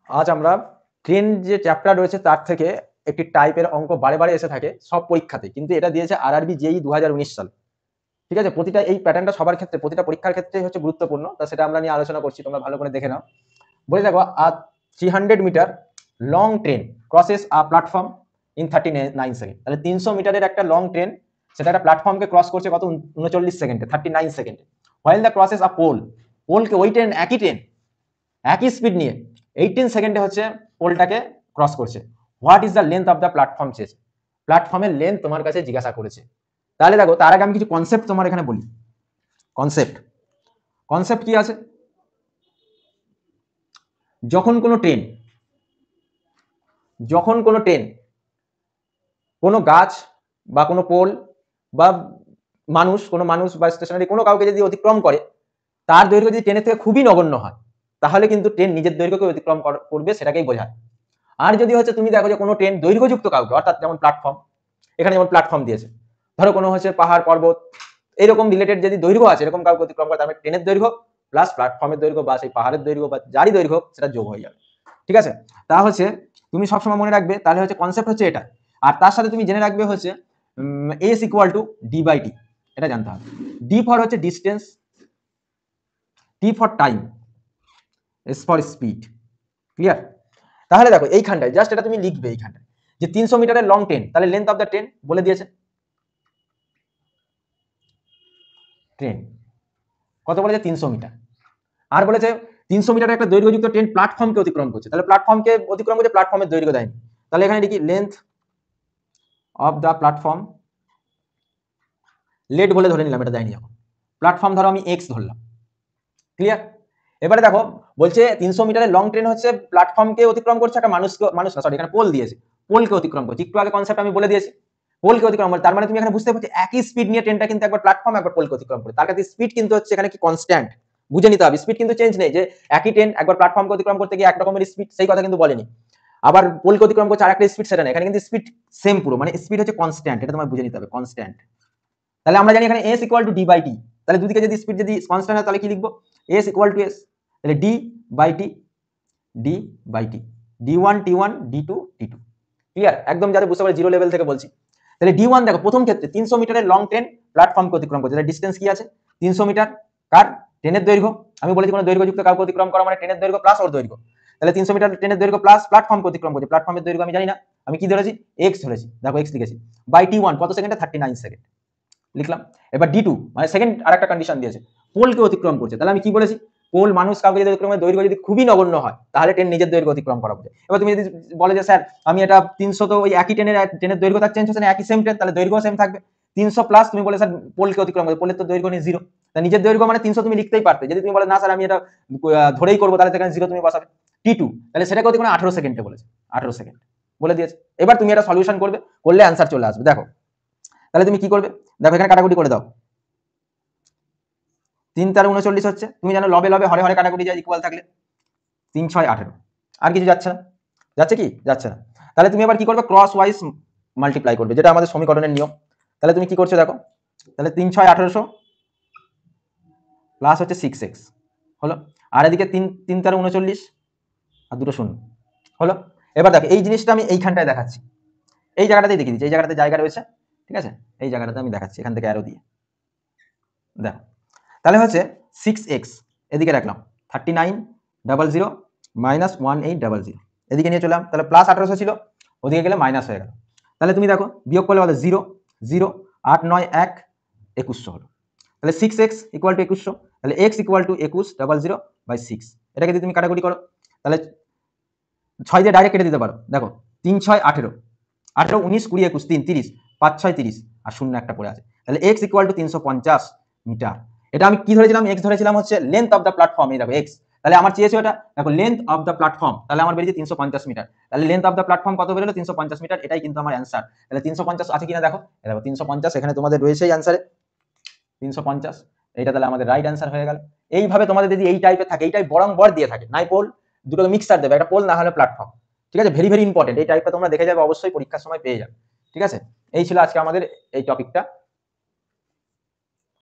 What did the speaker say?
আজ আমরা ট্রেন যে চ্যাপ্টার রয়েছে তার থেকে একটি টাইপের অঙ্ক বারে বারে এসে থাকে সব পরীক্ষাতে, কিন্তু এটা দিয়েছে আরআরবি জেই 2019 সাল। ঠিক আছে, প্রতিটা এই প্যাটার্নটা সবার ক্ষেত্রে প্রতিটা পরীক্ষার ক্ষেত্রে হচ্ছে গুরুত্বপূর্ণ, তা সেটা আমরা নিয়ে আলোচনা করছি, তোমরা ভালো করে দেখে নাও। বলে দেখো, a 300 metre long train crosses a platform in 39 second. তাহলে 300 মিটারের একটা লং ট্রেন, সেটা একটা প্ল্যাটফর্মকে ক্রস করছে কত, 39 সেকেন্ডে, 39 সেকেন্ডে। While the crosses a pole, পোলকে ওই ট্রেন একই স্পিড নিয়ে 18 সেকেন্ডে হচ্ছে পোলটাকে ক্রস করছে। What is the length of the platform চেয়েছে, প্ল্যাটফর্মের লেন্থ তোমার কাছে জিজ্ঞাসা করেছে। তাহলে দেখো, তার আগে আমি কিছু কনসেপ্ট তোমার এখানে বলি। কনসেপ্ট কনসেপ্ট কি আছে? যখন কোনো ট্রেন কোনো গাছ বা কোনো পোল বা কোনো মানুষ বা স্টেশনারি কোনো কাউকে যদি অতিক্রম করে, তার দৈর্ঘ্য যদি ট্রেনের থেকে খুবই নগণ্য হয়, তাহলে কিন্তু ট্রেন নিজের দৈর্ঘ্যকে অতিক্রম করবে, সেটাকেই বোঝায়। আর যদি হচ্ছে তুমি দেখো যে কোনো ট্রেন দৈর্ঘ্যযুক্ত কাউকে, অর্থাৎ যেমন প্ল্যাটফর্ম, এখানে যেমন প্ল্যাটফর্ম দিয়েছে, ধরো কোনো হচ্ছে পাহাড় পর্বত এরকম রিলেটেড যদি দৈর্ঘ্য আছে, এরকম কাউকে অতিক্রম করে, তার মানে ট্রেনের দৈর্ঘ্য প্লাস প্ল্যাটফর্মের দৈর্ঘ্য বা সেই পাহাড়ের দৈর্ঘ্য বা যারই দৈর্ঘ্য, সেটা যোগ হয়ে যাবে। ঠিক আছে, তা হচ্ছে তুমি সবসময় মনে রাখবে, তাহলে হচ্ছে কনসেপ্ট হচ্ছে এটা। আর তার সাথে তুমি জেনে রাখবে হচ্ছে S equal to D by T, এটা জানতে হবে। ডি ফর হচ্ছে distance, T for time, S for speed. Clear? তাহলে দেখো এইখানটায় জাস্ট এটা তুমি লিখবে, এইখানটায় যে 300 মিটারের লং ট্রেন, তাহলে লেন্থ অফ দ্য ট্রেন বলে দিয়েছে। ট্রেন কত বলেছে? 300 মিটার। আর বলেছে 300 মিটারের একটা দৈর্ঘ্যযুক্ত ট্রেন প্ল্যাটফর্মকে অতিক্রম করছে, তাহলে প্ল্যাটফর্মকে অতিক্রম করছে, প্ল্যাটফর্মের দৈর্ঘ্য দেয়নি। তাহলে এখানে লিখি length of the platform, let বলে ধরে নিলাম, এটা দেয়নি এখন। প্ল্যাটফর্ম ধরো আমি এক্স ধরলাম। ক্লিয়ার? এবারে দেখো বলছে 300 মিটারের লং ট্রেন হচ্ছে প্ল্যাটফর্মকে অতিক্রম করছে, একটা মানুষ না, সরি, এখানে পোল দিয়েছে, পোলকে অতিক্রম করছে। একটু আগে কনসেপ্ট আমি বলে দিয়েছি, পোলকে অতিক্রম করে, তার মানে তুমি এখানে বুঝতে পারছো একই স্পিড নিয়ে ট্রেনটা কিন্তু একবার প্ল্যাটফর্ম একবার পোলকে অতিক্রম করে, তার কাছে স্পিড কিন্তু হচ্ছে এখানে কি কনস্ট্যান্ট, বুঝে নিতে হবে। স্পিড কিন্তু চেঞ্জ নেই, যে একই ট্রেন একবার প্ল্যাটফর্মকে অতিক্রম করতে গিয়ে এক রকমের স্পিড, সেই কথা কিন্তু বলেনি। আবার পোলকে অতিক্রম করছে আর একটা স্পিড, সেটা না, এখানে কিন্তু স্পিড সেম পুরো, মানে স্পিড হচ্ছে কনস্ট্যান্ট, এটা তোমার বুঝে নিতে হবে, কনস্ট্যান্ট। তাহলে আমরা জানি এখানে S equal to D by T, তাহলে দুদিকে যদি স্পিড যদি কনস্ট্যান্ট হয়, তাহলে কি লিখবো? এস ইকুয়াল টু এস, তাহলে D by T, D by T, D one T one, D two T two. Clear? একদম যাতে বুঝতে পারে, জিরো লেভেল থেকে বলছি। তাহলে ডি ওয়ান দেখো, প্রথম ক্ষেত্রে 300 মিটারের লং ট্রেন প্ল্যাটফর্মকে অতিক্রম করছে, তাহলে ডিস্টেন্স কি আছে? 300 মিটার। কার? ট্রেনের দৈর্ঘ্য। আমি বলেছি কোনো দৈর্ঘ্যযুক্ত কাউকে অতিক্রম করা মানে ট্রেনের দৈর্ঘ্য প্লাস ওর দৈর্ঘ্য। তাহলে 300 মিটার ট্রেনের দৈর্ঘ্য প্লাস প্ল্যাটফর্মকে অতিক্রম করছে, প্ল্যাটফর্মের দৈর্ঘ্য আমি জানি না, আমি কি ধরেছি? এক্স ধরেছি, দেখো এক্স লিখেছি। বাই টি ওয়ান কত সেকেন্ডে? 39 সেকেন্ড লিখলাম। এবার ডি টু মানে সেকেন্ড আরেকটা কন্ডিশন দিয়েছে, পোলকে অতিক্রম করছে, তাহলে আমি কি বলেছি? পোল মানুষ কাউকে যদি অতিক্রমের দৈর্ঘ্য যদি খুবই নগণ্য হয়, তাহলে ট্রেন নিজের দৈর্ঘ্য অতিক্রম করা হবে। এবার তুমি যদি বলে যে স্যার আমি এটা 300, তো ওই একই ট্রেনের দৈর্ঘ্য তার চেঞ্জ হচ্ছে না, একই সেম ট্রেন, তাহলে দৈর্ঘ্য সেম থাকবে। 300 প্লাস তুমি বলে স্যার পোলকে অতিক্রম করে, পোলের তো দৈর্ঘ্য নেই, জিরো। তা নিজের দৈর্ঘ্য মানে 300 তুমি লিখতেই পারতে, যদি তুমি বলে না স্যার আমি এটা ধরেই করবো, তাহলে সেখানে জিরো তুমি বসাবে। টি টু তাহলে সেটাকে অতিক্রম 18 সেকেন্ডে বলেছে, 18 সেকেন্ড বলে দিয়েছে। এবার তুমি এটা সলিউশন করবে, করলে অ্যান্সার চলে আসবে। দেখো তাহলে তুমি কি করবে, দেখো এখানে কাটাকুটি করে দাও। 3 × 39 হচ্ছে, তুমি জানো লবে লবে হরে হরে কাটাকুটি যায় ইকুয়াল থাকলে, 3 × 6 = 18। আর কিছু যাচ্ছে না, যাচ্ছে কি? যাচ্ছে না। তাহলে তুমি এবার কি করবে? ক্রস ওয়াইজ মাল্টিপ্লাই করবে, যেটা আমাদের সমীকরণের নিয়ম। তাহলে তুমি কি করছো দেখো, তাহলে 3 × 6 = 1800 প্লাস হচ্ছে 6x হলো, আর এদিকে 3 × 39 আর দুটো শূন্য হলো। এবার দেখো এই জিনিসটা আমি এইখানটায় দেখাচ্ছি, এই জায়গাটাতেই দেখিয়ে দিচ্ছি, এই জায়গাটাতে জায়গা রয়েছে, ঠিক আছে, এই জায়গাটাতে আমি দেখাচ্ছি, এখান থেকে অ্যারো দিয়ে দেখো। তাহলে হচ্ছে 6x এদিকে রাখলাম, 3900 মাইনাস 1800 এদিকে নিয়ে চললাম, তাহলে প্লাস 1800 ছিল, ওদিকে গেলে মাইনাস হয়ে গেল। তাহলে তুমি দেখো বিয়োগ করলে বলো 0 0 8 9 1 2100 হলো। তাহলে 6x ইকুয়াল টু 2100, তাহলে x ইকুয়াল টু 2100/6। এটাকে যদি তুমি কাটাকুটি করো, তাহলে 6 দিয়ে ডাইরেক্ট কেটে দিতে পারো। দেখো 3 × 6 = 18, 18 19 20 21 3 30, 5 6 30 আর শূন্য একটা পড়ে আছে, তাহলে x ইকুয়াল টু 350 মিটার। এটা আমি কি ধরেছিলাম? x ধরেছিলাম হচ্ছে লেন্থ অফ দ্য প্ল্যাটফর্ম, এই দেখো x, তাহলে আমার চেয়েছে এটা, দেখো লেন্থ অফ দ্য প্ল্যাটফর্ম, তাহলে আমার বেরিয়েছে 350 মিটার। তাহলে লেন্থ অফ দ্য প্ল্যাটফর্ম কত বেরোলো? 350 মিটার, এটাই কিন্তু আমার অ্যান্সার। তাহলে 350 আছে কিনা দেখো, দেখো 350 এখানে তোমাদের রয়েছেই অ্যান্সারে 350, এইটা তাহলে আমাদের রাইট অ্যান্সার হয়ে গেল। এইভাবে তোমাদের যদি এই টাইপের থাকে, এই টাইপ বরং দিয়ে থাকে, নাই পোল, দুটো মিক্সার দেবে, একটা পোল না হলে প্ল্যাটফর্ম। ঠিক আছে, ভেরি ভেরি ইম্পর্টেন্ট, এই টাইপটা তোমরা দেখে যাবে, অবশ্যই পরীক্ষার সময় পেয়ে যাবে। ঠিক আছে, এই ছিল আজকে আমাদের এই টপিকটা।